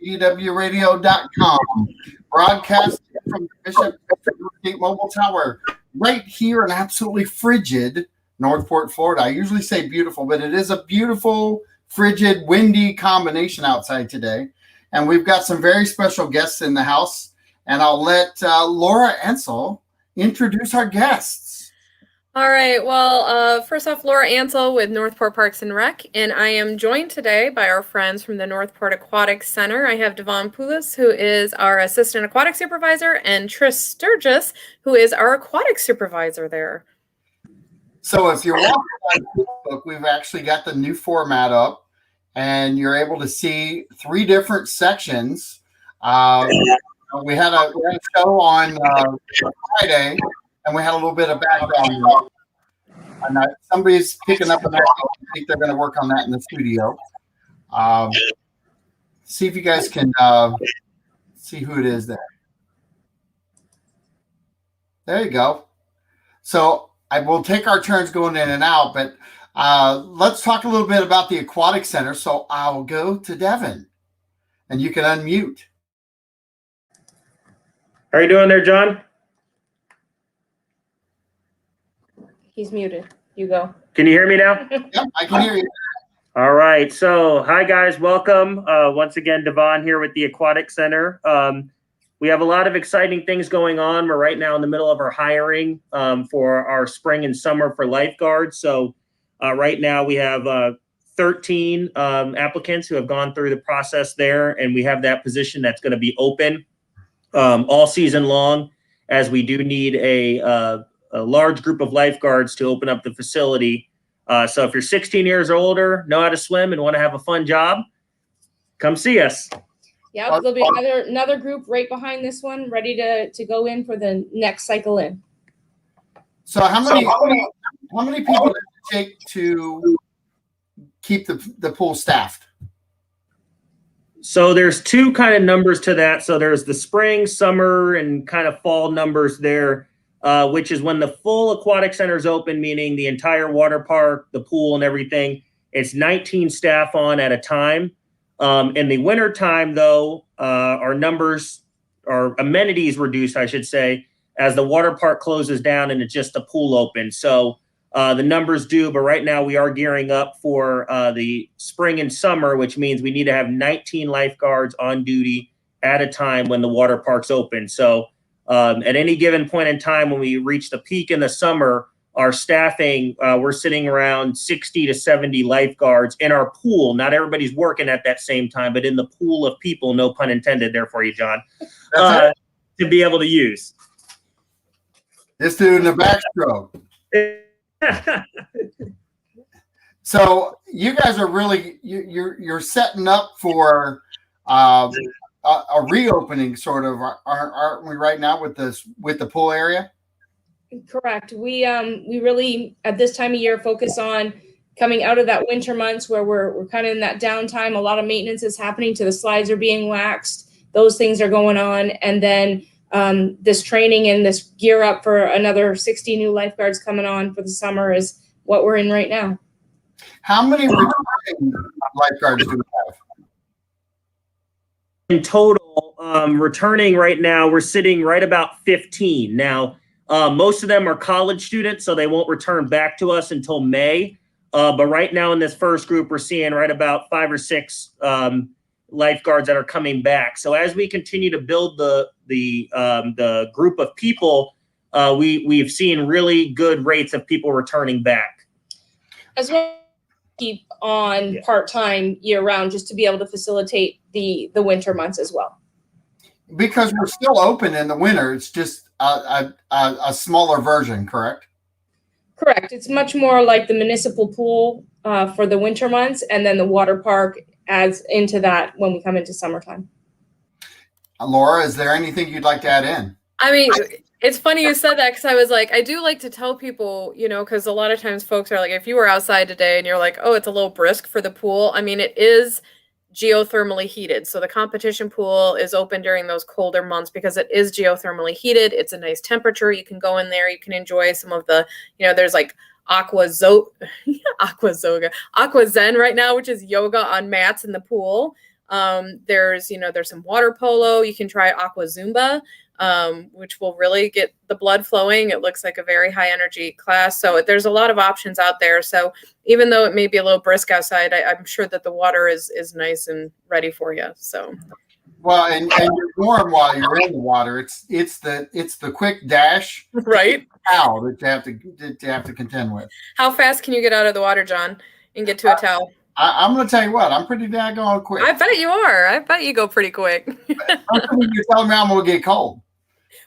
EWRadio.com, broadcasting from the Bishop State Mobile Tower, right here in absolutely frigid Northport, Florida. I usually say beautiful, but it is a beautiful, frigid, windy combination outside today. And we've got some very special guests in the house. And I'll let Laura Ansel introduce our guests. All right. Well, first off, Laura Ansel with Northport Parks and Rec, and I am joined today by our friends from the Northport Aquatic Center. I have Devon Poulos, who is our Assistant Aquatic Supervisor, and Tris Sturgis, who is our Aquatic Supervisor there. So if you're watching on Facebook, we've actually got the new format up, and you're able to see 3 different sections. We had a show on Friday, and we had a little bit of background. And somebody's picking up an echo. I think they're going to work on that in the studio. See if you guys can see who it is there. There you go. So I will take our turns going in and out, but let's talk a little bit about the Aquatic Center. So I'll go to Devin, and you can unmute. How are you doing there, John? He's muted. You go. Can you hear me now? Yep, I can hear you. All right. So, hi, guys. Welcome. Once again, Devon here with the Aquatic Center. We have a lot of exciting things going on. We're right now in the middle of our hiring for our spring and summer for lifeguards. So, right now we have 13 applicants who have gone through the process there, and we have that position that's going to be open all season long, as we do need a large group of lifeguards to open up the facility. So if you're 16 years or older, know how to swim, and want to have a fun job, come see us. Yeah, there'll be another group right behind this one, ready to go in for the next cycle in. So how many people does it take to keep the pool staffed? So there's 2 kind of numbers to that. So there's the spring, summer, and kind of fall numbers there, which is when the full aquatic center is open, meaning the entire water park, the pool, and everything. It's 19 staff on at a time. In the winter time, though, our numbers, our amenities reduce, I should say, as the water park closes down and it's just the pool open. So the numbers do, but right now we are gearing up for the spring and summer, which means we need to have 19 lifeguards on duty at a time when the water park's open. So at any given point in time, when we reach the peak in the summer, our staffing, we're sitting around 60 to 70 lifeguards in our pool. Not everybody's working at that same time, but in the pool of people, no pun intended there for you, John, to be able to use. Just doing the backstroke. So you guys are really you're setting up for a reopening, sort of, aren't we right now with the pool area? Correct. We really at this time of year focus on coming out of that winter months where we're kind of in that downtime. A lot of maintenance is happening to the slides are being waxed. Those things are going on, and then this training and this gear up for another 60 new lifeguards coming on for the summer is what we're in right now. How many returning lifeguards do we have? In total, returning right now, we're sitting right about 15. Now, most of them are college students, so they won't return back to us until May. But right now in this first group, we're seeing right about 5 or 6 lifeguards that are coming back. So as we continue to build the group of people, we've seen really good rates of people returning back. As well, keep on part-time year-round just to be able to facilitate the winter months as well. Because we're still open in the winter, it's just a smaller version, correct? Correct. It's much more like the municipal pool for the winter months, and then the water park adds into that when we come into summertime. Laura, is there anything you'd like to add in? I mean, it's funny you said that, because I was like, I do like to tell people, because a lot of times folks are like, if you were outside today and you're like, oh, it's a little brisk for the pool. I mean, it is geothermally heated. So the competition pool is open during those colder months because it is geothermally heated. It's a nice temperature. You can go in there. You can enjoy some of the, there's like Aqua Zen right now, which is yoga on mats in the pool. There's some water polo. You can try aqua Zumba, which will really get the blood flowing. It looks like a very high energy class. So there's a lot of options out there. So even though it may be a little brisk outside, I'm sure that the water is nice and ready for you. So. Well, and you're warm while you're in the water. It's the quick dash, right? Towel that you have to contend with. How fast can you get out of the water, John, and get to a towel? I'm going to tell you what. I'm pretty daggone quick. I bet you are. I bet you go pretty quick. You're telling me I'm going to get cold.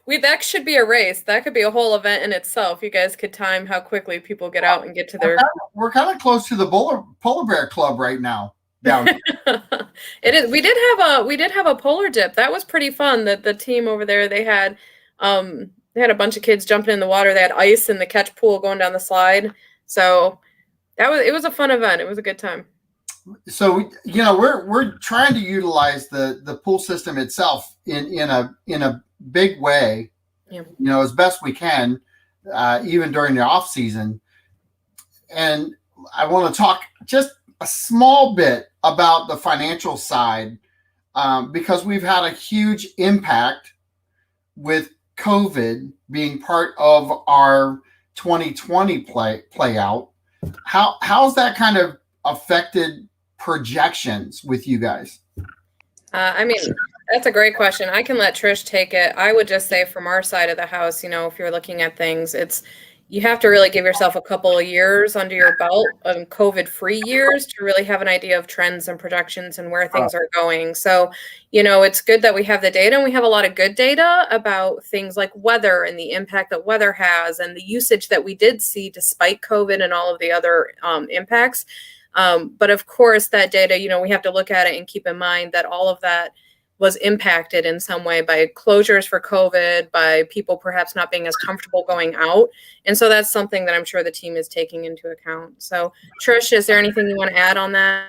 That should be a race. That could be a whole event in itself. You guys could time how quickly people get out and get to their. We're kind of close to the polar bear club right now. Down. It is. We did have a polar dip. That was pretty fun. That the team over there, they had a bunch of kids jumping in the water. They had ice in the catch pool going down the slide. So it was a fun event. It was a good time. So we're trying to utilize the pool system itself in a big way. Yeah. As best we can, even during the off season. And I want to talk just a small bit about the financial side, because we've had a huge impact with COVID being part of our 2020 play out. How's that kind of affected projections with you guys? That's a great question. I can let Trish take it. I would just say from our side of the house, if you're looking at things, you have to really give yourself a couple of years under your belt, COVID-free years, to really have an idea of trends and projections and where things are going. So, it's good that we have the data, and we have a lot of good data about things like weather and the impact that weather has and the usage that we did see despite COVID and all of the other impacts. But of course, that data, we have to look at it and keep in mind that all of that was impacted in some way by closures for COVID, by people perhaps not being as comfortable going out. And so that's something that I'm sure the team is taking into account. So Trish, is there anything you want to add on that?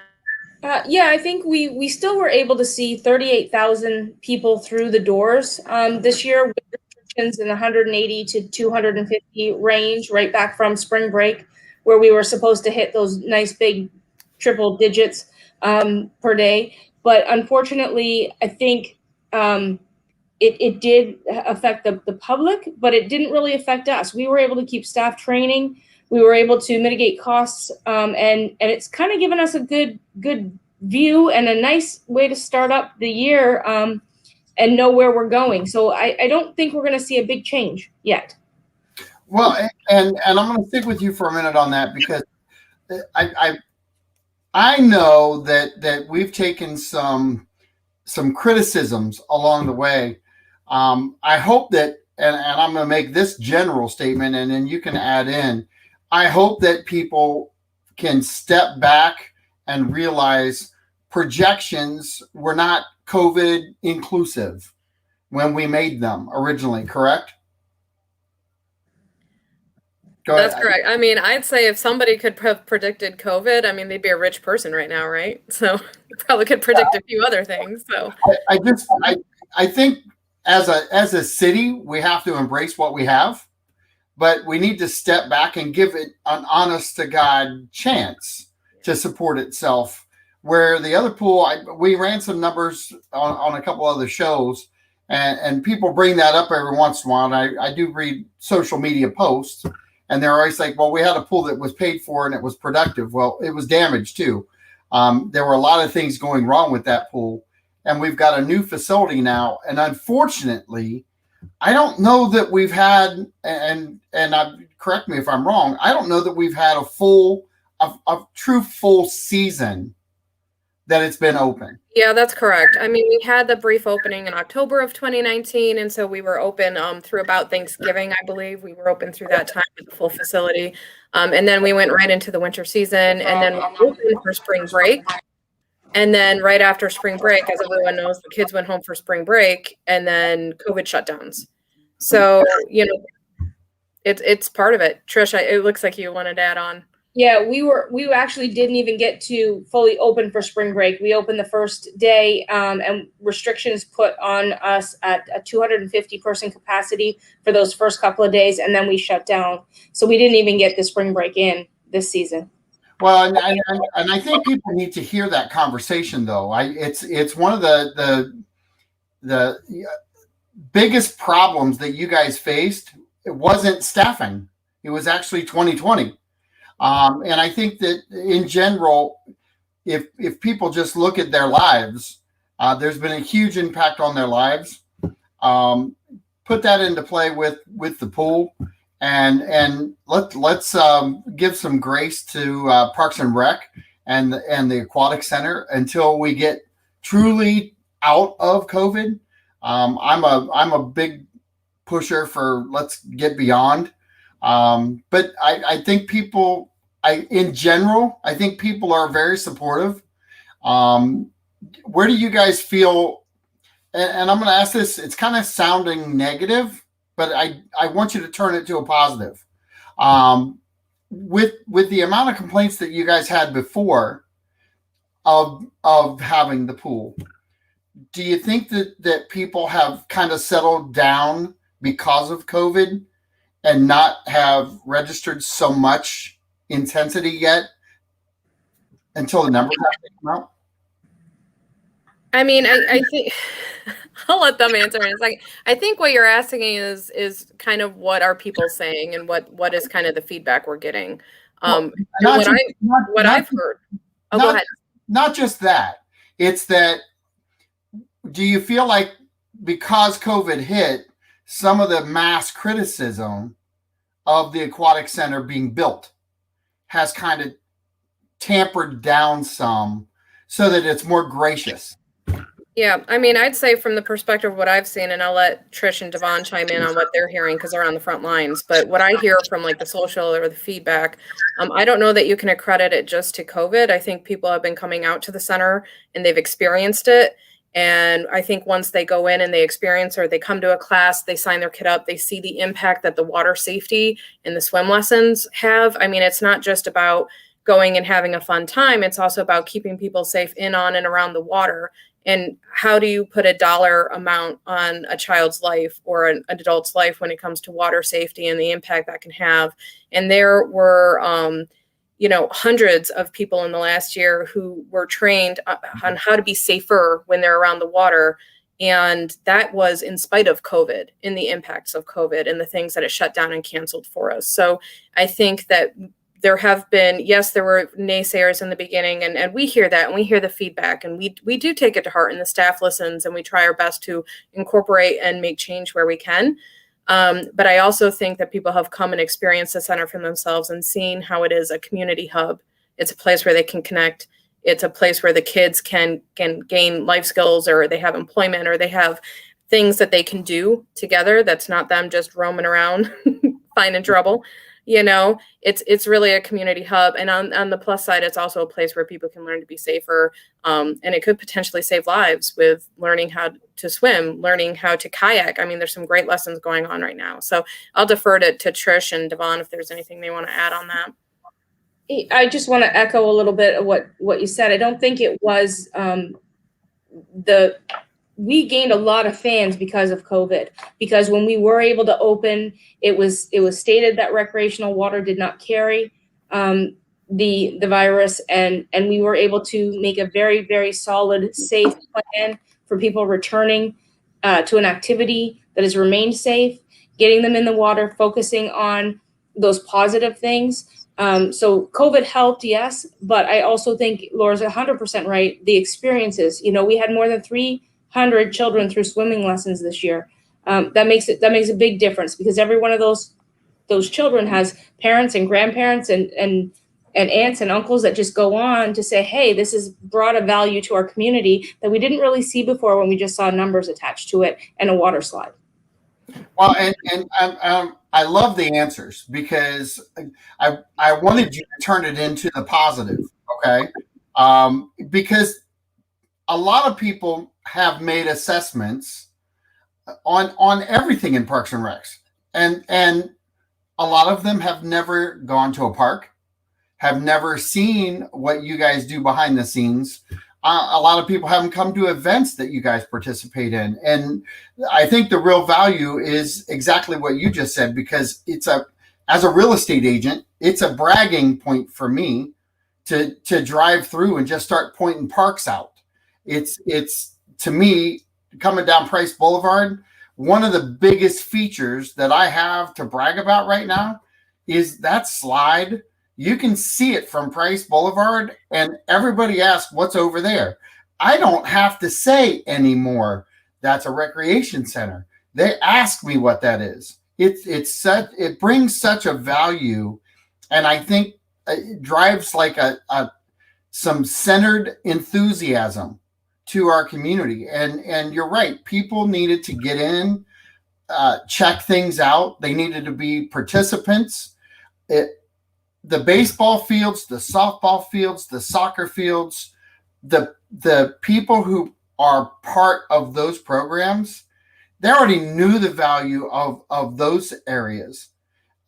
Yeah, I think we still were able to see 38,000 people through the doors this year, with restrictions in the 180 to 250 range, right back from spring break, where we were supposed to hit those nice big triple digits per day. But unfortunately, I think it did affect the public, but it didn't really affect us. We were able to keep staff training. We were able to mitigate costs, and it's kind of given us a good view and a nice way to start up the year and know where we're going. So I don't think we're going to see a big change yet. Well, and I'm going to stick with you for a minute on that, because I know that we've taken some criticisms along the way. I hope that, and I'm going to make this general statement, and then you can add in. I hope that people can step back and realize projections were not COVID inclusive when we made them originally, correct? That's correct. I'd say if somebody could have predicted COVID, they'd be a rich person right now, right? So you probably could predict a few other things. So I think as a city, we have to embrace what we have, but we need to step back and give it an honest to God chance to support itself. Where the other pool, we ran some numbers on a couple other shows, and people bring that up every once in a while. And I do read social media posts. And they're always like, well, we had a pool that was paid for and it was productive. Well, it was damaged too. There were a lot of things going wrong with that pool. And we've got a new facility now. And unfortunately, I don't know that we've had, and correct me if I'm wrong, I don't know that we've had a true full season that it's been open. Yeah, that's correct. We had the brief opening in October of 2019, and so we were open through about Thanksgiving, I believe. We were open through that time with the full facility. And then we went right into the winter season, and then we opened for spring break. And then right after spring break, as everyone knows, the kids went home for spring break, and then COVID shutdowns. So, it's part of it. Trish, it looks like you wanted to add on. Yeah, we actually didn't even get to fully open for spring break. We opened the first day, and restrictions put on us at a 250 person capacity for those first couple of days, and then we shut down. So we didn't even get the spring break in this season. Well, and I think people need to hear that conversation, though. It's one of the biggest problems that you guys faced. It wasn't staffing; it was actually 2020. And I think that in general, if people just look at their lives, there's been a huge impact on their lives. Put that into play with the pool. And let's give some grace to Parks and Rec and the Aquatic Center until we get truly out of COVID. I'm a big pusher for let's get beyond. But I think people, in general, I think people are very supportive. Where do you guys feel? And I'm going to ask this. It's kind of sounding negative, but I want you to turn it to a positive. With the amount of complaints that you guys had before of having the pool, do you think that people have kind of settled down because of COVID and not have registered so much intensity yet until the numbers have to come out? I mean, I think I'll let them answer in a second. I think what you're asking is kind of what are people saying and what is kind of the feedback we're getting. I've heard. Oh, go ahead. Not just that. It's that, do you feel like because COVID hit, some of the mass criticism of the Aquatic Center being built has kind of tampered down some so that it's more gracious? Yeah, I mean, I'd say from the perspective of what I've seen, and I'll let Trish and Devon chime in on what they're hearing because they're on the front lines. But what I hear from like the social or the feedback, I don't know that you can accredit it just to COVID. I think people have been coming out to the center and they've experienced it. And I think once they go in and they experience or they come to a class, they sign their kid up, they see the impact that the water safety and the swim lessons have. I mean, it's not just about going and having a fun time. It's also about keeping people safe in, on, and around the water. And how do you put a dollar amount on a child's life or an adult's life when it comes to water safety and the impact that can have? And there were, hundreds of people in the last year who were trained on how to be safer when they're around the water. And that was in spite of COVID and the impacts of COVID and the things that it shut down and canceled for us. So I think that there have been, yes, there were naysayers in the beginning, and we hear that and we hear the feedback, and we do take it to heart, and the staff listens, and we try our best to incorporate and make change where we can. But I also think that people have come and experienced the center for themselves and seen how it is a community hub. It's a place where they can connect. It's a place where the kids can gain life skills, or they have employment, or they have things that they can do together. That's not them just roaming around finding trouble. It's really a community hub. And on the plus side, it's also a place where people can learn to be safer. And it could potentially save lives with learning how to swim, learning how to kayak. I mean, there's some great lessons going on right now. So I'll defer to Trish and Devon if there's anything they want to add on that. I just want to echo a little bit of what you said. I don't think it was we gained a lot of fans because of COVID, because when we were able to open, it was stated that recreational water did not carry the virus, and we were able to make a very, very solid, safe plan for people returning to an activity that has remained safe, getting them in the water, focusing on those positive things. So COVID helped, yes, but I also think Laura's 100% right. The experiences, we had more than 300 children through swimming lessons this year. That makes a big difference, because every one of those children has parents and grandparents and aunts and uncles that just go on to say, hey, this has brought a value to our community that we didn't really see before when we just saw numbers attached to it and a water slide. Well, and I love the answers, because I wanted you to turn it into the positive, okay? Because a lot of people have made assessments on everything in Parks and Recs, and a lot of them have never gone to a park, have never seen what you guys do behind the scenes. A lot of people haven't come to events that you guys participate in. And I think the real value is exactly what you just said, because as a real estate agent, it's a bragging point for me to drive through and just start pointing parks out. It's to me, coming down Price Boulevard, one of the biggest features that I have to brag about right now is that slide. You can see it from Price Boulevard, and everybody asks, what's over there? I don't have to say anymore, that's a recreation center. They ask me what that is. It brings such a value, and I think it drives like some centered enthusiasm to our community. And you're right, people needed to get in, check things out. They needed to be participants. The baseball fields, the softball fields, the soccer fields, the people who are part of those programs, they already knew the value of those areas.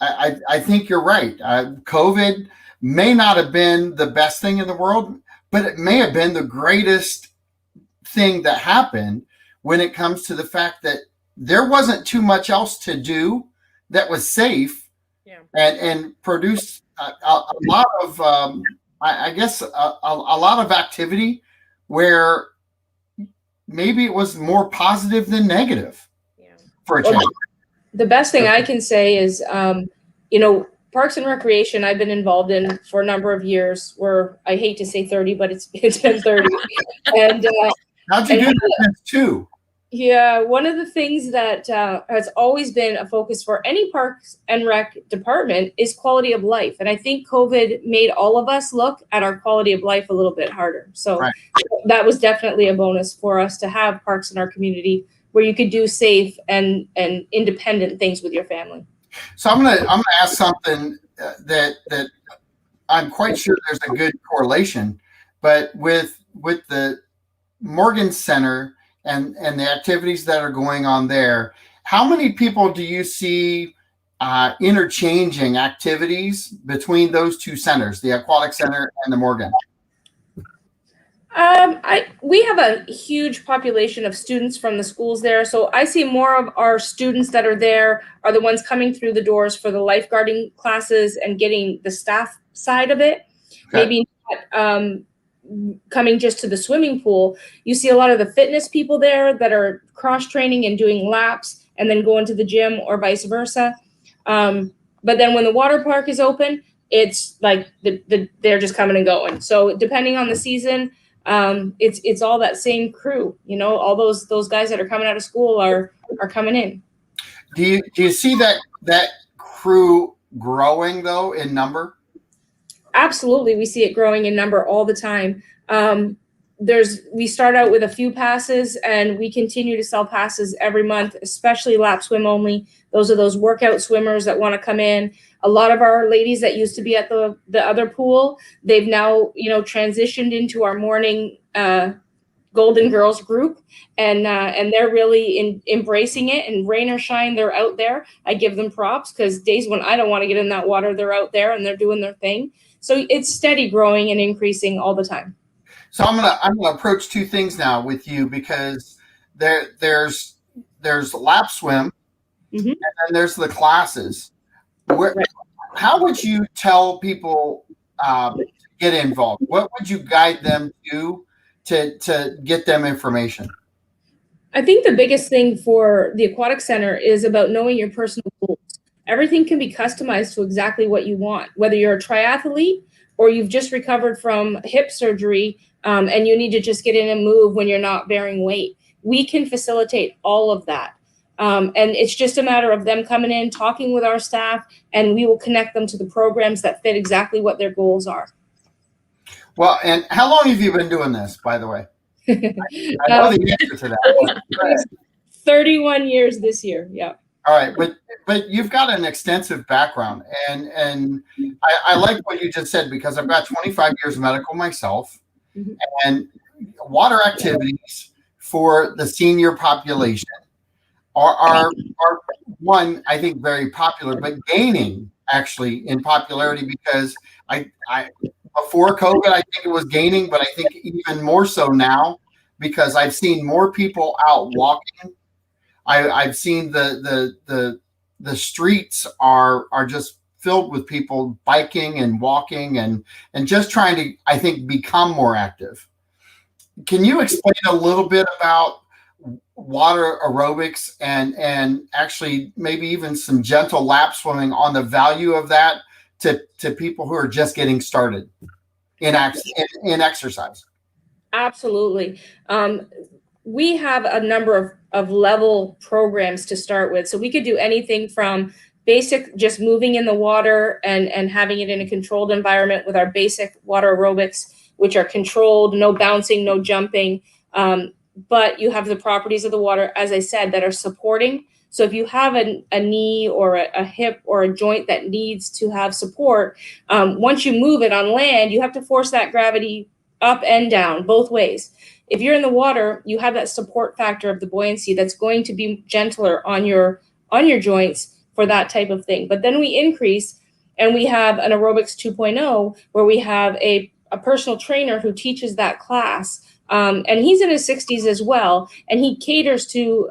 I think you're right. COVID may not have been the best thing in the world, but it may have been the greatest thing that happened when it comes to the fact that there wasn't too much else to do that was safe, and produced a lot of, I guess, a lot of activity where maybe it was more positive than negative for a change. The best thing I can say is, Parks and Recreation I've been involved in for a number of years, where I hate to say 30, but it's been 30. And how'd you do that too? Yeah, one of the things that has always been a focus for any Parks and Rec department is quality of life. And I think COVID made all of us look at our quality of life a little bit harder. So that was definitely a bonus for us to have parks in our community where you could do safe and independent things with your family. So I'm gonna ask something that I'm quite sure there's a good correlation, but with the Morgan Center and the activities that are going on there, how many people do you see interchanging activities between those two centers, the Aquatic Center and the Morgan? We have a huge population of students from the schools there. So I see more of our students that are there are the ones coming through the doors for the lifeguarding classes and getting the staff side of it. Okay. Maybe not coming just to the swimming pool. You see a lot of the fitness people there that are cross training and doing laps and then going to the gym or vice versa. But then when the water park is open, it's like they're just coming and going. So depending on the season, it's all that same crew, all those guys that are coming out of school are coming in. Do you see that crew growing though in number? Absolutely. We see it growing in number all the time. We start out with a few passes and we continue to sell passes every month, especially lap swim only. Those are those workout swimmers that want to come in. A lot of our ladies that used to be at the other pool, they've now, transitioned into our morning Golden Girls group, and they're really embracing it. And rain or shine, they're out there. I give them props because days when I don't want to get in that water, they're out there and they're doing their thing. So it's steady growing and increasing all the time. So I'm gonna approach two things now with you, because there's lap swim, and then there's the classes. How would you tell people to get involved? What would you guide them to get them information? I think the biggest thing for the Aquatic Center is about knowing your personal goals. Everything can be customized to exactly what you want, whether you're a triathlete or you've just recovered from hip surgery and you need to just get in and move when you're not bearing weight. We can facilitate all of that. And it's just a matter of them coming in, talking with our staff, and we will connect them to the programs that fit exactly what their goals are. Well, and how long have you been doing this, by the way? I know the answer to that. 31 years this year, yeah. All right, but you've got an extensive background, and I like what you just said, because I've got 25 years of medical myself, and water activities for the senior population are one, I think, very popular, but gaining actually in popularity, because I before COVID, I think it was gaining, but I think even more so now, because I've seen more people out walking. I've seen the streets are just filled with people biking and walking and just trying to, I think, become more active. Can you explain a little bit about water aerobics and actually maybe even some gentle lap swimming on the value of that to people who are just getting started in exercise? Absolutely. We have a number of level programs to start with. So we could do anything from basic, just moving in the water and having it in a controlled environment with our basic water aerobics, which are controlled, no bouncing, no jumping. But you have the properties of the water, as I said, that are supporting. So if you have a knee or a hip or a joint that needs to have support, once you move it on land, you have to force that gravity up and down both ways. If you're in the water, you have that support factor of the buoyancy that's going to be gentler on your joints for that type of thing. But then we increase, and we have an aerobics 2.0 where we have a personal trainer who teaches that class. And he's in his 60s as well, and he caters to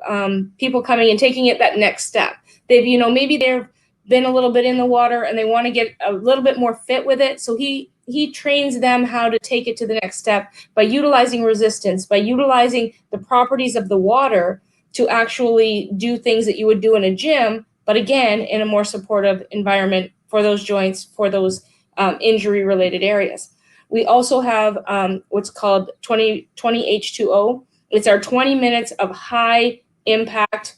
people coming and taking it that next step. They've, maybe they've been a little bit in the water and they want to get a little bit more fit with it. So he trains them how to take it to the next step by utilizing resistance, by utilizing the properties of the water to actually do things that you would do in a gym, but again, in a more supportive environment for those joints, for those injury-related areas. We also have what's called 20H2O. It's our 20 minutes of high impact,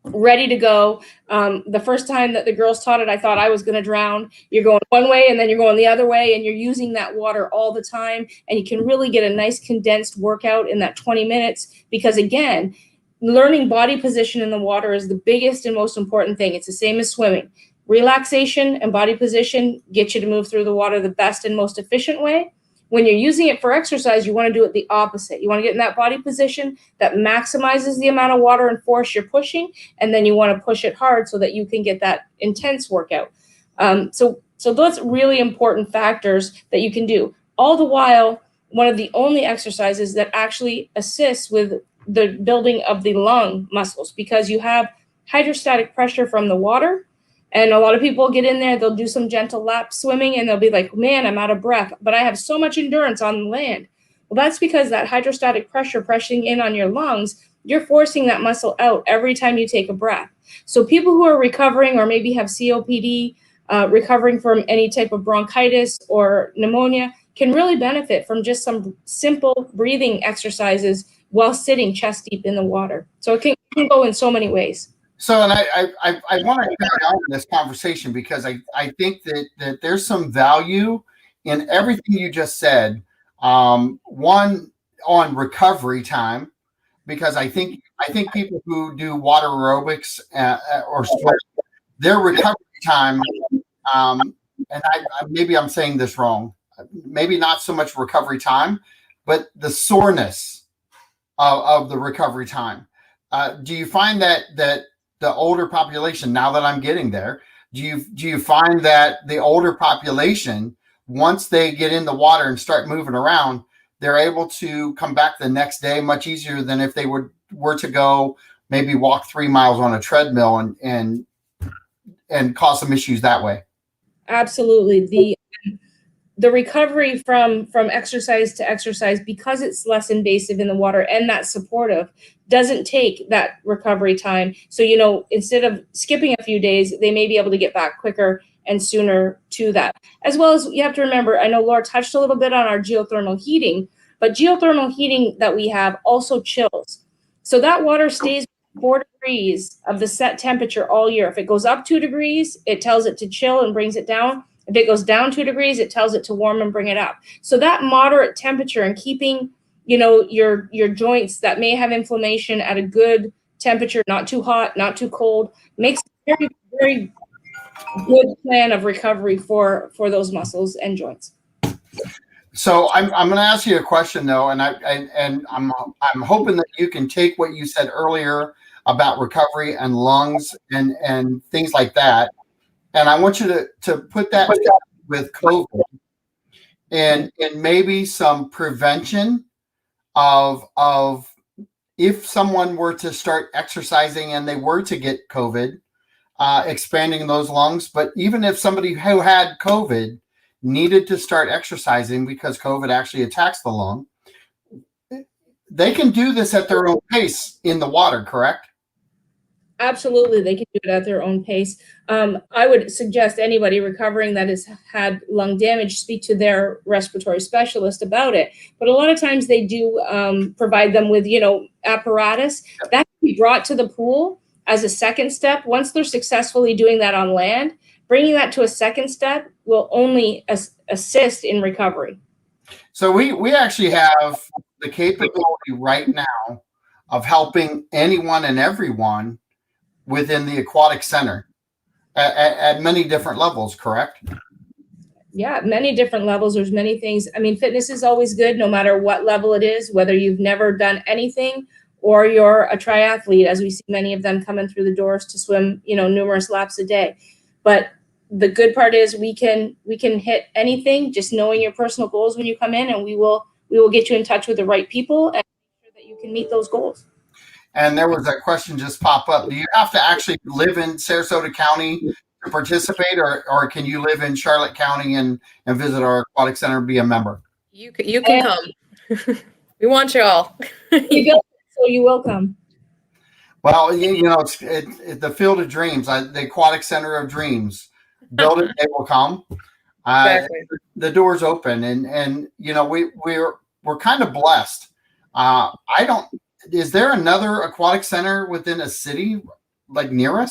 ready to go. The first time that the girls taught it, I thought I was going to drown. You're going one way and then you're going the other way, and you're using that water all the time. And you can really get a nice condensed workout in that 20 minutes because, again, learning body position in the water is the biggest and most important thing. It's the same as swimming. Relaxation and body position get you to move through the water the best and most efficient way. When you're using it for exercise, you want to do it the opposite. You want to get in that body position that maximizes the amount of water and force you're pushing, and then you want to push it hard so that you can get that intense workout. So those really important factors that you can do. All the while, one of the only exercises that actually assists with the building of the lung muscles, because you have hydrostatic pressure from the water. And a lot of people get in there, they'll do some gentle lap swimming and they'll be like, man, I'm out of breath, but I have so much endurance on land. Well, that's because that hydrostatic pressure pressing in on your lungs, you're forcing that muscle out every time you take a breath. So people who are recovering or maybe have COPD, recovering from any type of bronchitis or pneumonia can really benefit from just some simple breathing exercises while sitting chest deep in the water. So it can go in so many ways. So, and I want to carry on in this conversation because I think that there's some value in everything you just said. One, on recovery time, because I think people who do water aerobics or swim, their recovery time, and maybe I'm saying this wrong, maybe not so much recovery time, but the soreness of the recovery time. Do you find that the older population, now that I'm getting there, do you find that the older population, once they get in the water and start moving around, they're able to come back the next day much easier than if they were to go maybe walk 3 miles on a treadmill and cause some issues that way? Absolutely. The recovery from exercise to exercise, because it's less invasive in the water and that's supportive, doesn't take that recovery time. So, instead of skipping a few days, they may be able to get back quicker and sooner to that. As well as you have to remember, I know Laura touched a little bit on our geothermal heating, but geothermal heating that we have also chills. So that water stays 4 degrees of the set temperature all year. If it goes up 2 degrees, it tells it to chill and brings it down. If it goes down 2 degrees, it tells it to warm and bring it up. So that moderate temperature and keeping, your joints that may have inflammation at a good temperature, not too hot, not too cold, makes a very, very good plan of recovery for those muscles and joints. So I'm going to ask you a question though, and I'm hoping that you can take what you said earlier about recovery and lungs and things like that. And I want you to put that with COVID and maybe some prevention of if someone were to start exercising and they were to get COVID, expanding those lungs. But even if somebody who had COVID needed to start exercising because COVID actually attacks the lung, they can do this at their own pace in the water, correct? Absolutely, they can do it at their own pace. I would suggest anybody recovering that has had lung damage speak to their respiratory specialist about it. But a lot of times they do provide them with, apparatus that can be brought to the pool as a second step. Once they're successfully doing that on land, bringing that to a second step will only assist in recovery. So we actually have the capability right now of helping anyone and everyone within the aquatic center at many different levels, correct? Yeah, many different levels. There's many things. I mean, fitness is always good, no matter what level it is, whether you've never done anything or you're a triathlete, as we see many of them coming through the doors to swim, numerous laps a day. But the good part is we can hit anything, just knowing your personal goals when you come in, and we will get you in touch with the right people and make sure that you can meet those goals. And there was a question just pop up. Do you have to actually live in Sarasota County to participate, or can you live in Charlotte County and visit our aquatic center and be a member? You can come. We want you all. So you will come. Well, it's the field of dreams, the aquatic center of dreams. Build it, they will come. Exactly. The door's open, and we're kind of blessed. Is there another aquatic center within a city like near us?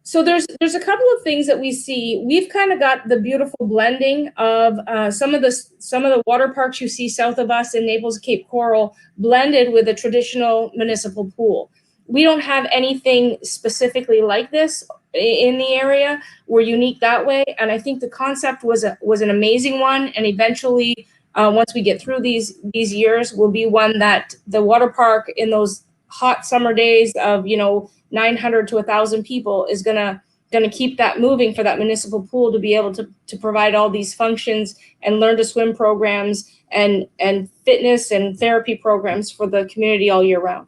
So there's a couple of things that we see. We've kind of got the beautiful blending of some of the water parks you see south of us in Naples, Cape Coral, blended with a traditional municipal pool. We don't have anything specifically like this in the area. We're unique that way, and I think the concept was an amazing one. And eventually, once we get through these years, will be one that the water park in those hot summer days of 900 to 1,000 people is gonna keep that moving for that municipal pool to be able to provide all these functions and learn to swim programs and fitness and therapy programs for the community all year round.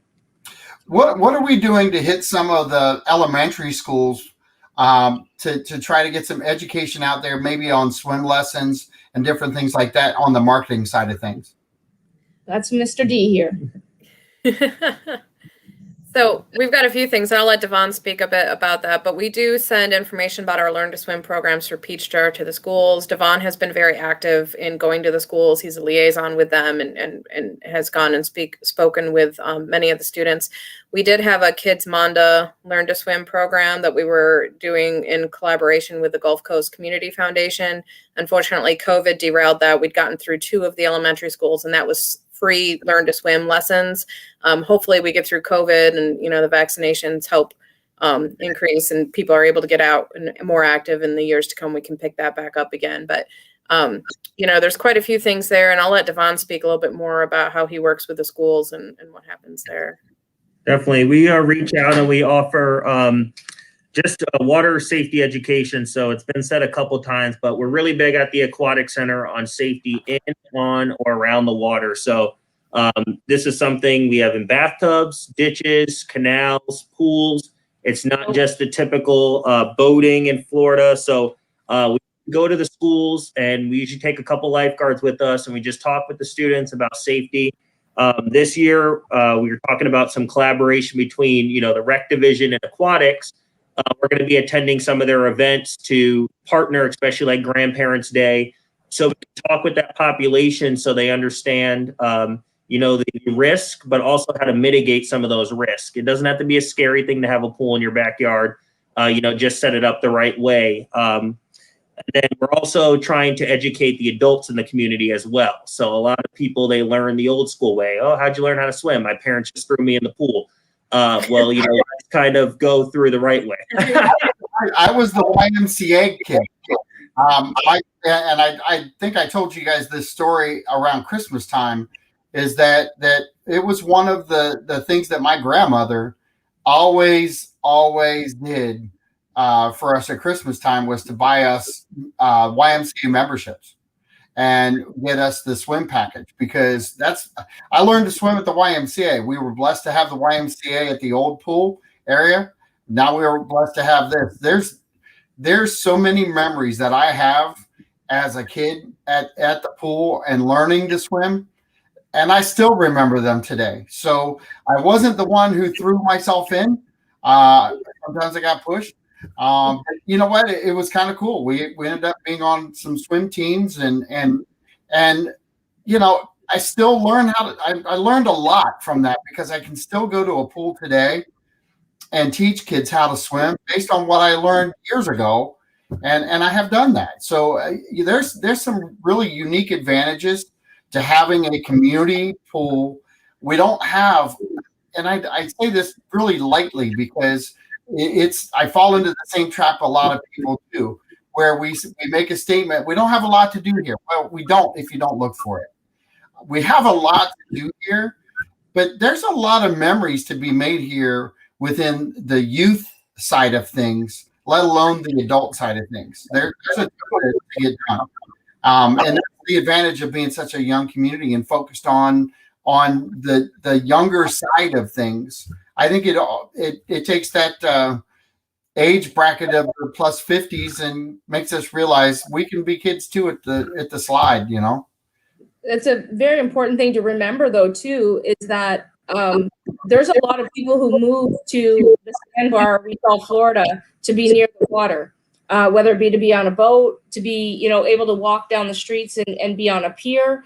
What are we doing to hit some of the elementary schools to try to get some education out there, maybe on swim lessons and different things like that on the marketing side of things? That's Mr. D here. So we've got a few things, and I'll let Devon speak a bit about that, but we do send information about our Learn to Swim programs through Peach Jar to the schools. Devon has been very active in going to the schools. He's a liaison with them and has gone and spoken with many of the students. We did have a Kids Manda Learn to Swim program that we were doing in collaboration with the Gulf Coast Community Foundation. Unfortunately, COVID derailed that. We'd gotten through 2 of the elementary schools, and that was free Learn to Swim lessons. Hopefully we get through COVID and, the vaccinations help increase and people are able to get out and more active in the years to come. We can pick that back up again. But, there's quite a few things there, and I'll let Devon speak a little bit more about how he works with the schools and what happens there. Definitely. We reach out and we offer just water safety education. So it's been said a couple times, but we're really big at the aquatic center on safety in, on, or around the water. So this is something we have in bathtubs, ditches, canals, pools. It's not just the typical boating in Florida. So we go to the schools and we usually take a couple lifeguards with us and we just talk with the students about safety. This year, we were talking about some collaboration between, the rec division and aquatics. We're going to be attending some of their events to partner, especially like Grandparents' Day. So we can talk with that population so they understand, the risk, but also how to mitigate some of those risks. It doesn't have to be a scary thing to have a pool in your backyard. Just set it up the right way. And then we're also trying to educate the adults in the community as well. So a lot of people, they learn the old school way. Oh, how'd you learn how to swim? My parents just threw me in the pool. Let's kind of go through the right way. I was the YMCA kid. I think I told you guys this story around Christmas time, is that it was one of the things that my grandmother always did for us at Christmas time, was to buy us YMCA memberships and get us the swim package, because I learned to swim at the YMCA. We were blessed to have the YMCA at the old pool area. Now we are blessed to have this. There's so many memories that I have as a kid at the pool and learning to swim, and I still remember them today. So I wasn't the one who threw myself in. Sometimes I got pushed. You know what? It was kind of cool. We ended up being on some swim teams, and you know, I still learn I learned a lot from that because I can still go to a pool today and teach kids how to swim based on what I learned years ago, and I have done that. So there's some really unique advantages to having a community pool. We don't have, and I say this really lightly because I fall into the same trap a lot of people do, where we make a statement, we don't have a lot to do here. Well, we don't if you don't look for it. We have a lot to do here, but there's a lot of memories to be made here within the youth side of things, let alone the adult side of things. There's a ton to get done. And that's the advantage of being such a young community and focused on the younger side of things. I think it takes that age bracket of the plus 50s and makes us realize we can be kids too at the slide, you know. That's a very important thing to remember, though, too, is that there's a lot of people who move to the sandbar, we call Florida, to be near the water, whether it be to be on a boat, to be, you know, able to walk down the streets and be on a pier.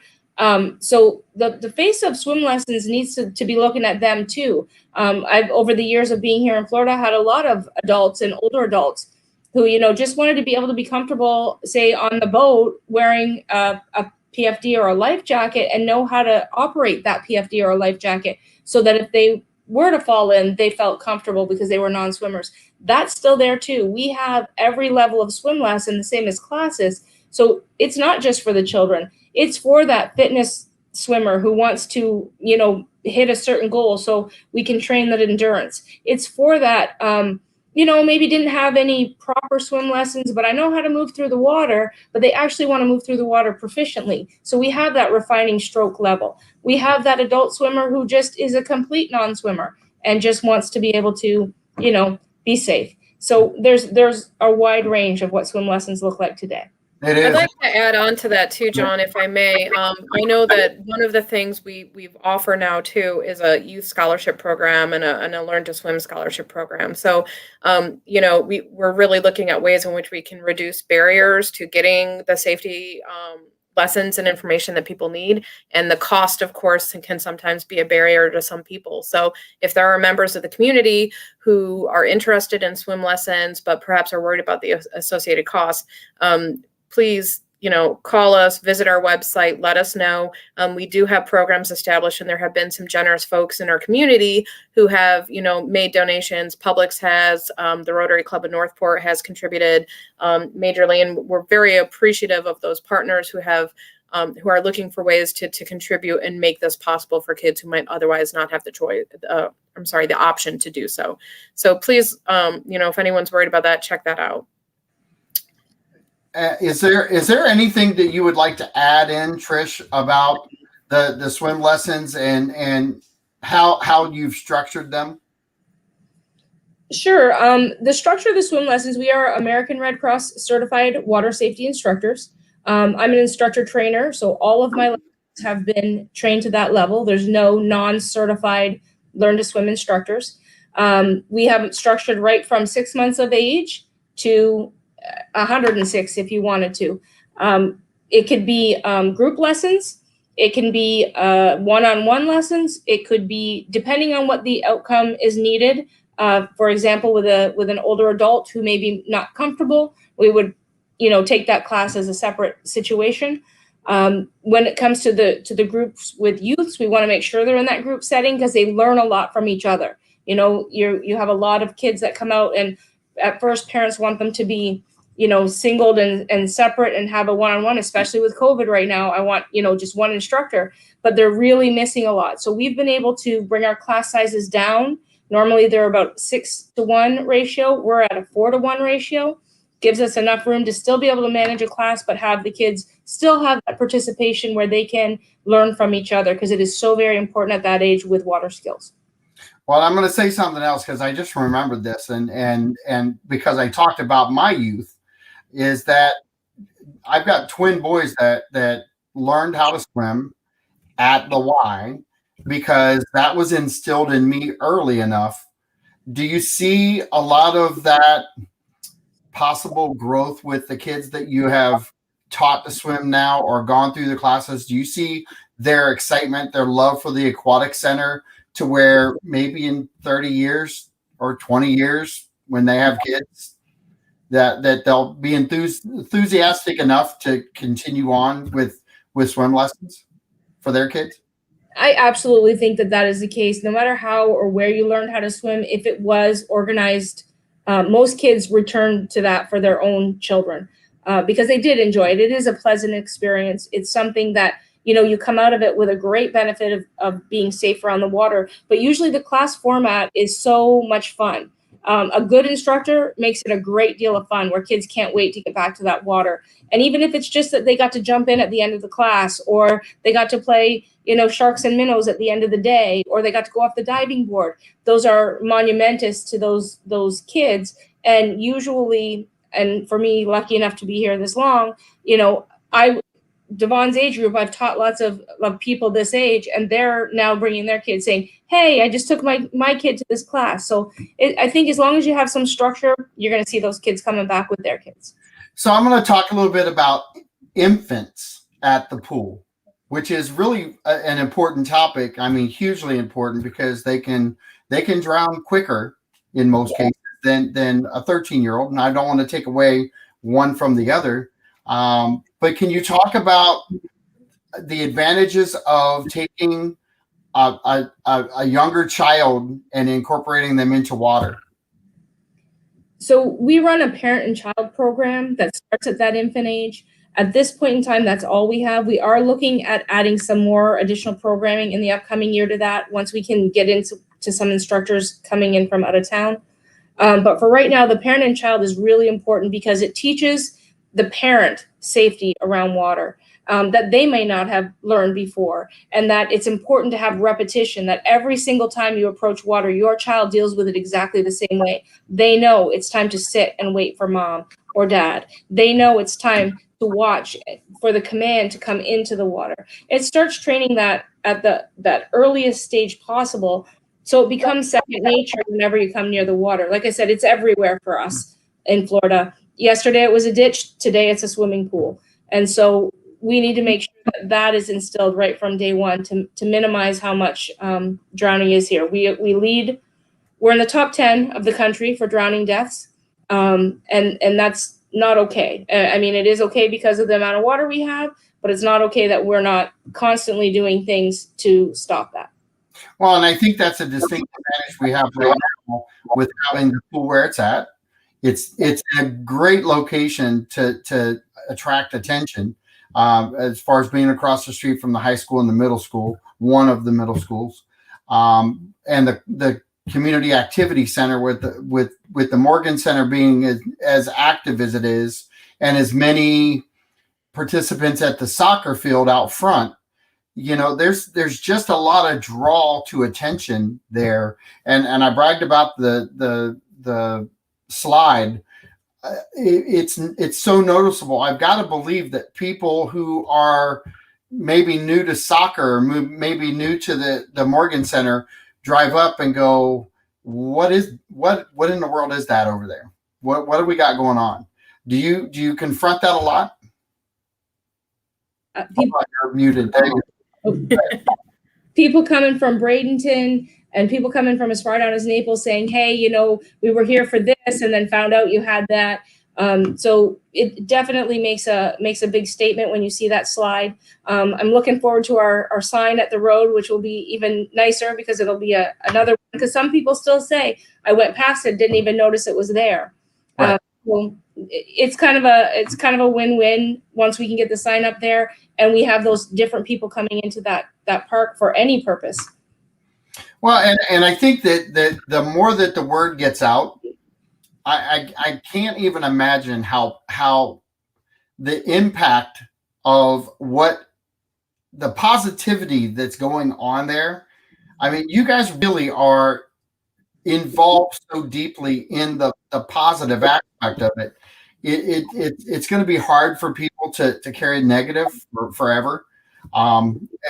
So the face of swim lessons needs to be looking at them, too. I've, over the years of being here in Florida, had a lot of adults and older adults who, you know, just wanted to be able to be comfortable, say, on the boat wearing a PFD or a life jacket and know how to operate that PFD or a life jacket so that if they were to fall in, they felt comfortable because they were non-swimmers. That's still there too. We have every level of swim lesson, the same as classes. So it's not just for the children. It's for that fitness swimmer who wants to, you know, hit a certain goal so we can train that endurance. It's for that, you know, maybe didn't have any proper swim lessons, but I know how to move through the water, but they actually want to move through the water proficiently. So we have that refining stroke level. We have that adult swimmer who just is a complete non-swimmer and just wants to be able to, you know, be safe. So there's a wide range of what swim lessons look like today. I'd like to add on to that too, John, if I may. I know that one of the things we've offer now too is a youth scholarship program and a Learn to Swim scholarship program. So, you know, we're really looking at ways in which we can reduce barriers to getting the safety lessons and information that people need. And the cost, of course, can sometimes be a barrier to some people. So if there are members of the community who are interested in swim lessons, but perhaps are worried about the associated costs, please, you know, call us, visit our website, let us know. We do have programs established, and there have been some generous folks in our community who have, you know, made donations. Publix has, the Rotary Club of Northport has contributed majorly, and we're very appreciative of those partners who have, who are looking for ways to contribute and make this possible for kids who might otherwise not have the choice. The option to do so. So please, you know, if anyone's worried about that, check that out. Is there anything that you would like to add in, Trish, about the swim lessons and how you've structured them? Sure. The structure of the swim lessons, we are American Red Cross certified water safety instructors. I'm an instructor trainer, so all of my lessons have been trained to that level. There's no non-certified Learn to Swim instructors. We have it structured right from 6 months of age to 106 if you wanted to. It could be group lessons. It can be one-on-one lessons. It could be, depending on what the outcome is needed. For example, with an older adult who may be not comfortable, we would, you know, take that class as a separate situation. When it comes to the groups with youths, we want to make sure they're in that group setting because they learn a lot from each other. You know, you have a lot of kids that come out, and at first parents want them to be, you know, singled and separate and have a one-on-one, especially with COVID right now. I want, you know, just one instructor, but they're really missing a lot. So we've been able to bring our class sizes down. Normally they're about 6-to-1 ratio. We're at a 4-to-1 ratio. Gives us enough room to still be able to manage a class, but have the kids still have that participation where they can learn from each other, because it is so very important at that age with water skills. Well, I'm going to say something else because I just remembered this, and because I talked about my youth, is that I've got twin boys that learned how to swim at the Y because that was instilled in me early enough. Do you see a lot of that possible growth with the kids that you have taught to swim now or gone through the classes? Do you see their excitement, their love for the aquatic center to where maybe in 30 years or 20 years when they have kids that they'll be enthusiastic enough to continue on with swim lessons for their kids? I absolutely think that that is the case. No matter how or where you learned how to swim, if it was organized, most kids return to that for their own children because they did enjoy it. It is a pleasant experience. It's something that, you know, you come out of it with a great benefit of being safe around the water. But usually the class format is so much fun. A good instructor makes it a great deal of fun where kids can't wait to get back to that water. And even if it's just that they got to jump in at the end of the class, or they got to play, you know, sharks and minnows at the end of the day, or they got to go off the diving board, those are monumentous to those kids. And usually, and for me, lucky enough to be here this long, you know, Devon's age group, I've taught lots of people this age, and they're now bringing their kids saying, hey, I just took my kid to this class. So I think as long as you have some structure, you're going to see those kids coming back with their kids. So I'm going to talk a little bit about infants at the pool, which is really an important topic. I mean, hugely important because they can drown quicker in most cases than a 13-year-old. And I don't want to take away one from the other. But can you talk about the advantages of taking a younger child and incorporating them into water? So we run a parent and child program that starts at that infant age. At this point in time, that's all we have. We are looking at adding some more additional programming in the upcoming year to that once we can get into some instructors coming in from out of town. But for right now, the parent and child is really important because it teaches the parent safety around water that they may not have learned before, and that it's important to have repetition, that every single time you approach water, your child deals with it exactly the same way. They know it's time to sit and wait for mom or dad. They know it's time to watch for the command to come into the water. It starts training that at that earliest stage possible, so it becomes second nature whenever you come near the water. Like I said, it's everywhere for us in Florida. Yesterday it was a ditch, today it's a swimming pool. And so we need to make sure that that is instilled right from day one to minimize how much drowning is here. We lead, we're in the top 10 of the country for drowning deaths. And that's not okay. I mean, it is okay because of the amount of water we have, but it's not okay that we're not constantly doing things to stop that. Well, and I think that's a distinct advantage we have right now with having the pool where it's at. It's a great location to attract attention as far as being across the street from the high school and the middle school, one of the middle schools, and the community activity center with the Morgan Center being as active as it is, and as many participants at the soccer field out front. You know, there's just a lot of draw to attention there, and I bragged about the slide. It's so noticeable. I've got to believe that people who are maybe new to soccer, or maybe new to the Morgan Center, drive up and go, what in the world is that over there? What do we got going on? Do you confront that a lot? You're muted. People coming from Bradenton and people coming from as far down as Naples saying, hey, you know, we were here for this and then found out you had that. So it definitely makes a big statement when you see that slide. I'm looking forward to our sign at the road, which will be even nicer because it'll be another one. Because some people still say, I went past it, didn't even notice it was there. Right. Well, it's kind of a win-win once we can get the sign up there and we have those different people coming into that park for any purpose. Well, and I think that the more that the word gets out, I can't even imagine how the impact of what the positivity that's going on there. I mean, you guys really are involved so deeply in the positive aspect of it. It's going to be hard for people to carry negative forever,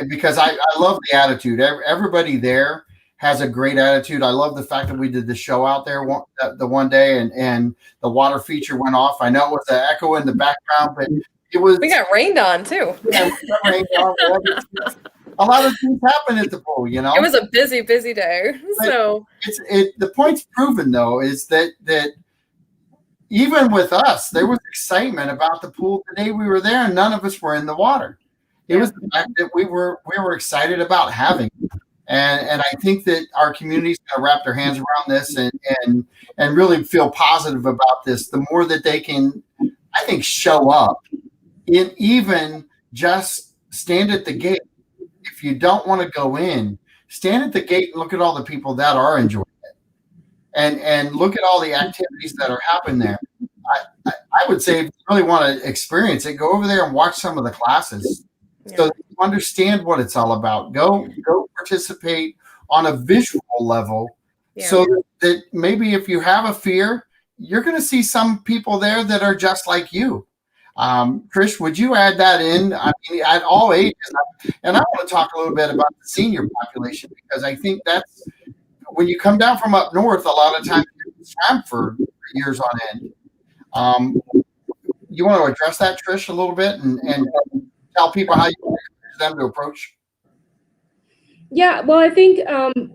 because I love the attitude. Everybody there has a great attitude. I love the fact that we did the show out there the one day, and the water feature went off. I know it was an echo in the background, but it was. We got rained on too. Yeah, we got rained on. A lot of things happen at the pool, you know. It was a busy day. So the point's proven though is that even with us, there was excitement about the pool the day we were there, and none of us were in the water. It was the fact that we were excited about having it. And I think that our community is going to wrap their hands around this and really feel positive about this. The more that they can, I think, show up, and even just stand at the gate. If you don't want to go in, stand at the gate and look at all the people that are enjoying it, and look at all the activities that are happening there. I would say if you really want to experience it, go over there and watch some of the classes, so that you understand what it's all about. Go participate on a visual level, so that maybe if you have a fear, you're going to see some people there that are just like you. Trish, would you add that in? I mean, at all ages, and I want to talk a little bit about the senior population, because I think that's when you come down from up north, a lot of times you swam for years on end. You want to address that, Trish, a little bit, and tell people how you encourage them to approach? Yeah, well, I think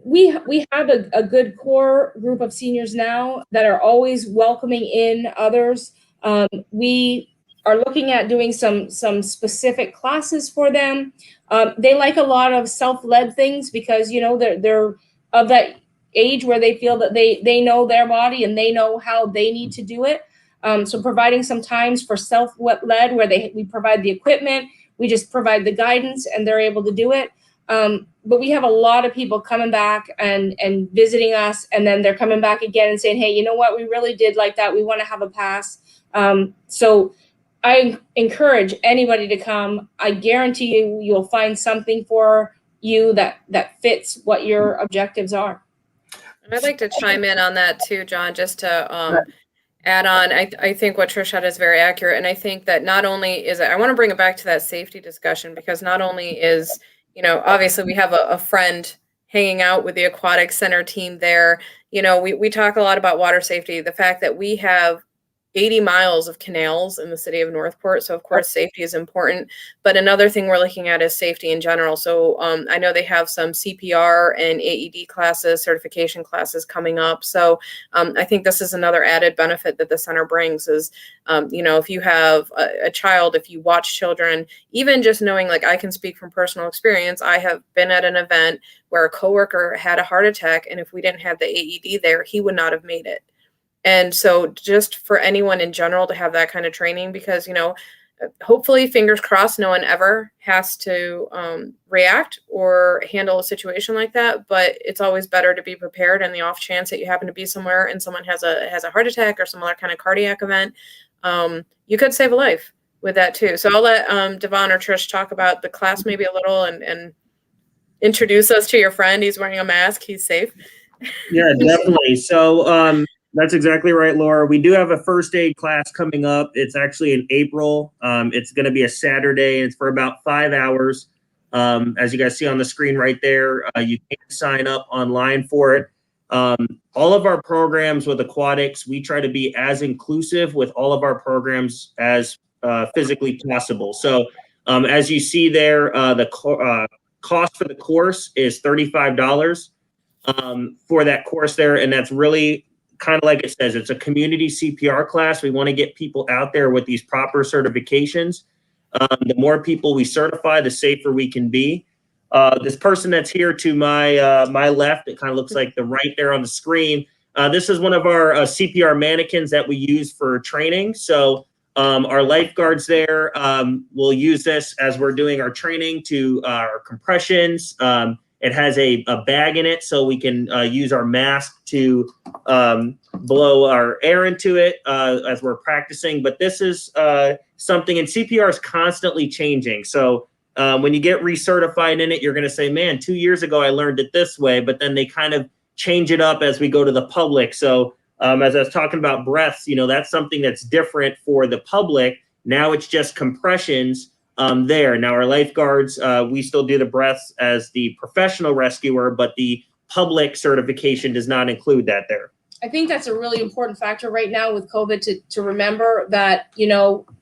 we have a good core group of seniors now that are always welcoming in others. We are looking at doing some specific classes for them. They like a lot of self-led things because, you know, they're of that age where they feel that they know their body and they know how they need to do it. So providing some times for self-led where we provide the equipment, we just provide the guidance and they're able to do it. But we have a lot of people coming back and visiting us, and then they're coming back again and saying, hey, you know what, we really did like that. We want to have a pass. So I encourage anybody to come. I guarantee you'll find something for you that fits what your objectives are. And I'd like to chime in on that too, John, just to add on. I think what Trish said is very accurate. And I think that not only is it, I want to bring it back to that safety discussion, because not only is, you know, obviously we have a friend hanging out with the aquatic center team there. You know, we talk a lot about water safety, the fact that we have 80 miles of canals in the city of Northport. So of course, safety is important, but another thing we're looking at is safety in general. So I know they have some CPR and AED classes, certification classes coming up. So I think this is another added benefit that the center brings is, you know, if you have a child, if you watch children, even just knowing, like, I can speak from personal experience. I have been at an event where a coworker had a heart attack, and if we didn't have the AED there, he would not have made it. And so just for anyone in general to have that kind of training, because, you know, hopefully, fingers crossed, no one ever has to react or handle a situation like that. But it's always better to be prepared in the off chance that you happen to be somewhere and someone has a heart attack or some other kind of cardiac event. You could save a life with that too. So I'll let Devon or Trish talk about the class maybe a little and introduce us to your friend. He's wearing a mask. He's safe. Yeah, definitely. So that's exactly right, Laura. We do have a first aid class coming up. It's actually in April. It's going to be a Saturday, and it's for about 5 hours. As you guys see on the screen right there, you can sign up online for it. All of our programs with aquatics, we try to be as inclusive with all of our programs as physically possible. So as you see there, the cost for the course is $35 for that course there, and that's really kind of like it says, it's a community CPR class. We want to get people out there with these proper certifications. The more people we certify, the safer we can be. This person that's here to my left, it kind of looks like the right there on the screen. This is one of our CPR mannequins that we use for training. So our lifeguards there will use this as we're doing our training to our compressions. It has a bag in it, so we can use our mask to blow our air into it as we're practicing. But this is something, and CPR is constantly changing. So When you get recertified in it, you're going to say, man, 2 years ago, I learned it this way, but then they kind of change it up as we go to the public. So as I was talking about breaths, that's something that's different for the public. Now it's just compressions there. Now our lifeguards, we still do the breaths as the professional rescuer, but the public certification does not include that there. I think that's a really important factor right now with COVID to remember that,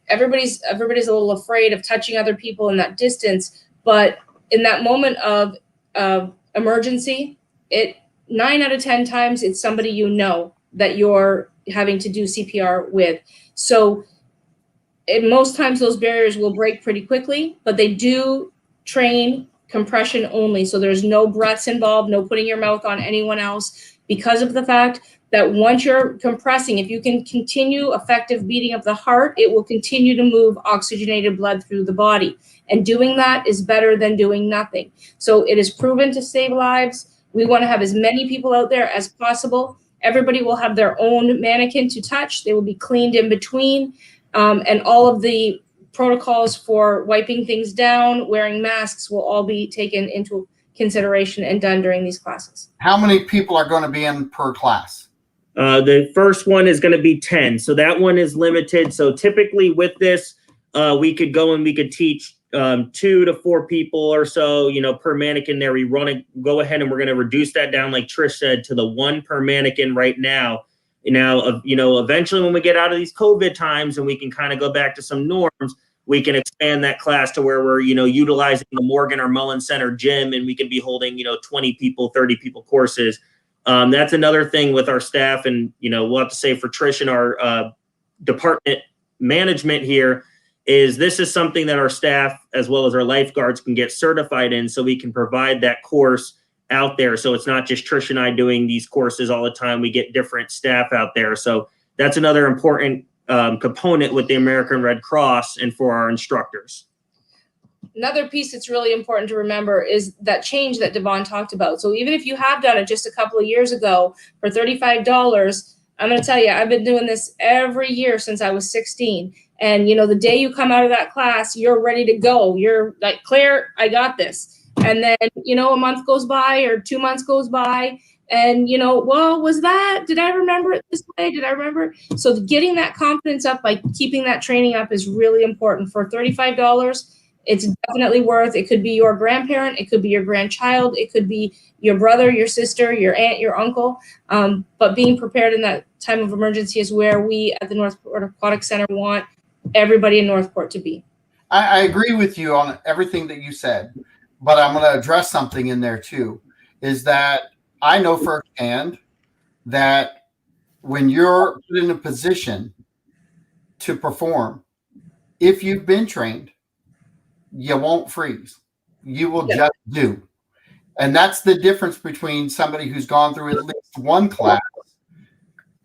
everybody's a little afraid of touching other people in that distance, but in that moment of emergency, 9 out of 10 times it's somebody that you're having to do CPR with. So most times those barriers will break pretty quickly, but they do train compression only. So there's no breaths involved, no putting your mouth on anyone else, because of the fact that once you're compressing, if you can continue effective beating of the heart, it will continue to move oxygenated blood through the body. And doing that is better than doing nothing. So it is proven to save lives. We want to have as many people out there as possible. Everybody will have their own mannequin to touch. They will be cleaned in between. And all of the protocols for wiping things down, wearing masks will all be taken into consideration and done during these classes. How many people are going to be in per class? The first one is going to be 10. So that one is limited. So typically with this, we could go and we could teach 2 to 4 people or so, per mannequin there. We want to go ahead and we're going to reduce that down, like Trish said, to the 1 per mannequin right now. Now, eventually when we get out of these COVID times and we can kind of go back to some norms, we can expand that class to where we're, utilizing the Morgan or Mullen Center gym, and we can be holding, 20 people, 30 people courses. That's another thing with our staff. And, we'll have to say for Trish and our department management here is this is something that our staff, as well as our lifeguards, can get certified in, so we can provide that course out there. So it's not just Trish and I doing these courses all the time. We get different staff out there. So that's another important component with the American Red Cross and for our instructors. Another piece that's really important to remember is that change that Devon talked about. So even if you have done it just a couple of years ago for $35, I'm going to tell you, I've been doing this every year since I was 16. And, the day you come out of that class, you're ready to go. You're like, Claire, I got this. And then, a month goes by or 2 months goes by and, well, was that, did I remember it this way? Did I remember? So getting that confidence up by keeping that training up is really important. For $35, it's definitely worth. It could be your grandparent, it could be your grandchild, it could be your brother, your sister, your aunt, your uncle. But being prepared in that time of emergency is where we at the Northport Aquatic Center want everybody in Northport to be. I agree with you on everything that you said, but I'm going to address something in there too, is that I know firsthand that when you're put in a position to perform, if you've been trained, you won't freeze. You will just do. And that's the difference between somebody who's gone through at least one class,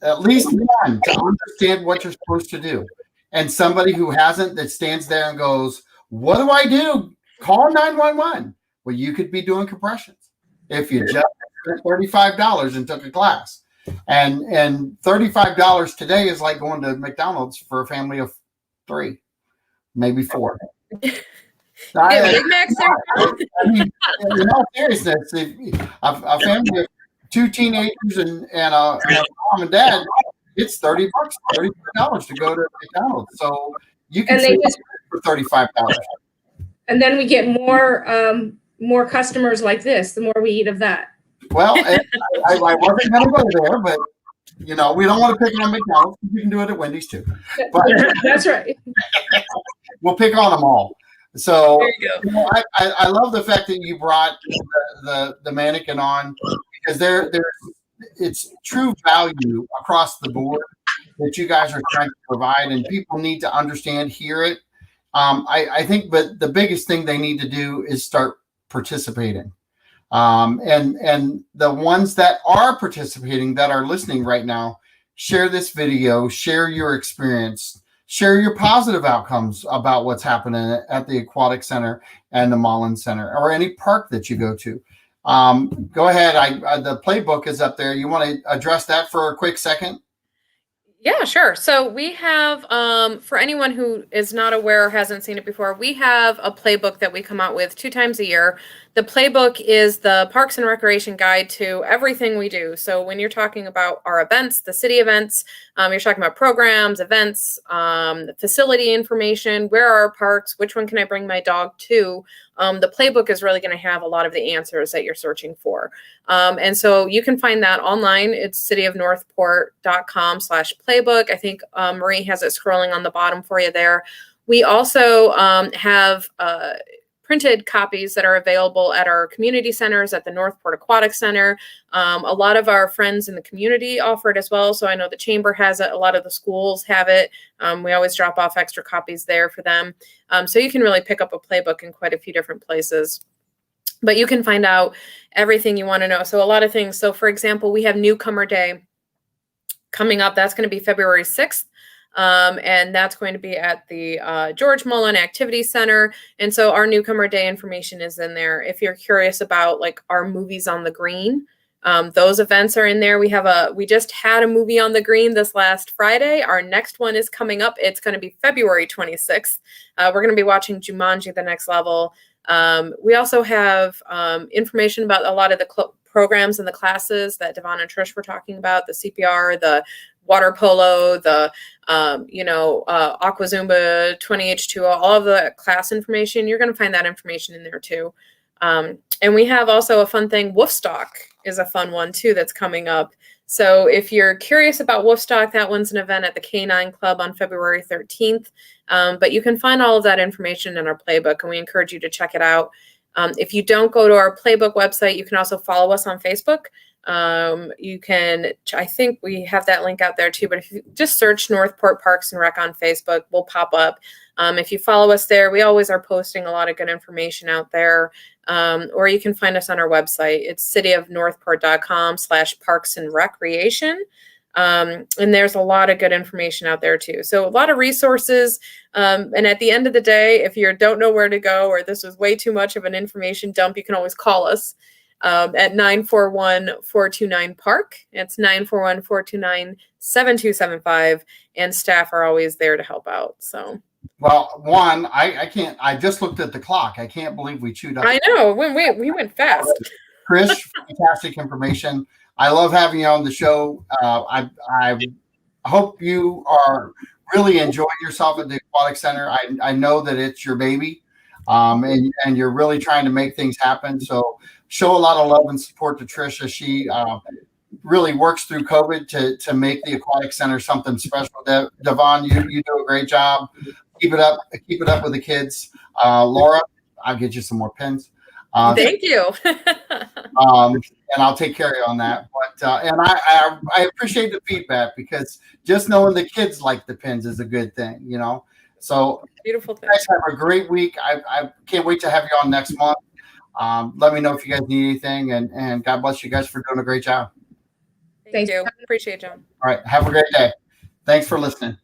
at least one, to understand what you're supposed to do, and somebody who hasn't, that stands there and goes, what do I do? Call 911. Well, you could be doing compressions if you just spent $35 and took a class. And $35 today is like going to McDonald's for a family of 3, maybe 4. Big Macs I mean, in all seriousness, a family of 2 teenagers and a mom and dad, it's $30, $35 to go to McDonald's. So you can save for $35. And then we get more customers like this, the more we eat of that. Well, I wasn't going to go there, but we don't want to pick on McDonald's. You can do it at Wendy's too. But that's right. We'll pick on them all. So there you go. I love the fact that you brought the mannequin on, because it's true value across the board that you guys are trying to provide, and people need to understand, hear it. I think, but the biggest thing they need to do is start participating. And the ones that are participating, that are listening right now, share this video, share your experience, share your positive outcomes about what's happening at the Aquatic Center and the Mullen Center, or any park that you go to. Go ahead. The playbook is up there. You want to address that for a quick second? Yeah, sure. So we have, for anyone who is not aware or hasn't seen it before, we have a playbook that we come out with 2 times a year. The playbook is the Parks and Recreation guide to everything we do. So when you're talking about our events, the city events, you're talking about programs, events, facility information, where are our parks, which one can I bring my dog to? The playbook is really going to have a lot of the answers that you're searching for. And so you can find that online. It's cityofnorthport.com/playbook. I think Marie has it scrolling on the bottom for you there. We also have printed copies that are available at our community centers, at the Northport Aquatic Center. A lot of our friends in the community offer it as well. So I know the chamber has it. A lot of the schools have it. We always drop off extra copies there for them. So you can really pick up a playbook in quite a few different places. But you can find out everything you want to know. So a lot of things. So for example, we have Newcomer Day coming up. That's going to be February 6th. And that's going to be at the George Mullen Activity Center. And so our Newcomer Day information is in there. If you're curious about like our movies on the green, those events are in there. We just had a movie on the green this last Friday. Our next one is coming up. It's going to be February 26th. We're going to be watching Jumanji: The Next Level. We also have information about a lot of the programs and the classes that Devon and Trish were talking about, the CPR, the water polo, the Aqua Zumba, 20H2O, all of the class information. You're going to find that information in there too. And we have also a fun thing. Woofstock is a fun one too that's coming up. So if you're curious about Woofstock, that one's an event at the K9 Club on February 13th. But you can find all of that information in our playbook, and we encourage you to check it out. If you don't go to our playbook website, you can also follow us on Facebook. You can, I think we have that link out there too, but if you just search Northport Parks and Rec on Facebook, we'll pop up. If you follow us there, we always are posting a lot of good information out there. Or you can find us on our website. It's cityofnorthport.com/parks and recreation. And there's a lot of good information out there too. So a lot of resources. And at the end of the day, if you don't know where to go, or this was way too much of an information dump, you can always call us at 941-429-PARK. It's 941-429-7275. And staff are always there to help out. So. Well, one, I can't. I just looked at the clock. I can't believe we chewed up. I know. We went fast. Trish, fantastic information. I love having you on the show. I hope you are really enjoying yourself at the Aquatic Center. I know that it's your baby, and you're really trying to make things happen. So show a lot of love and support to Trish as she really works through COVID to make the Aquatic Center something special. Devon, you do a great job. Keep it up with the kids. Laura, I'll get you some more pins. Thank you. And I'll take care of you on that. But and I appreciate the feedback, because just knowing the kids like the pins is a good thing, you know. So beautiful thing. You guys have a great week. I can't wait to have you on next month. Let me know if you guys need anything, and God bless you guys for doing a great job. Thank you. Appreciate it, John. All right. Have a great day. Thanks for listening.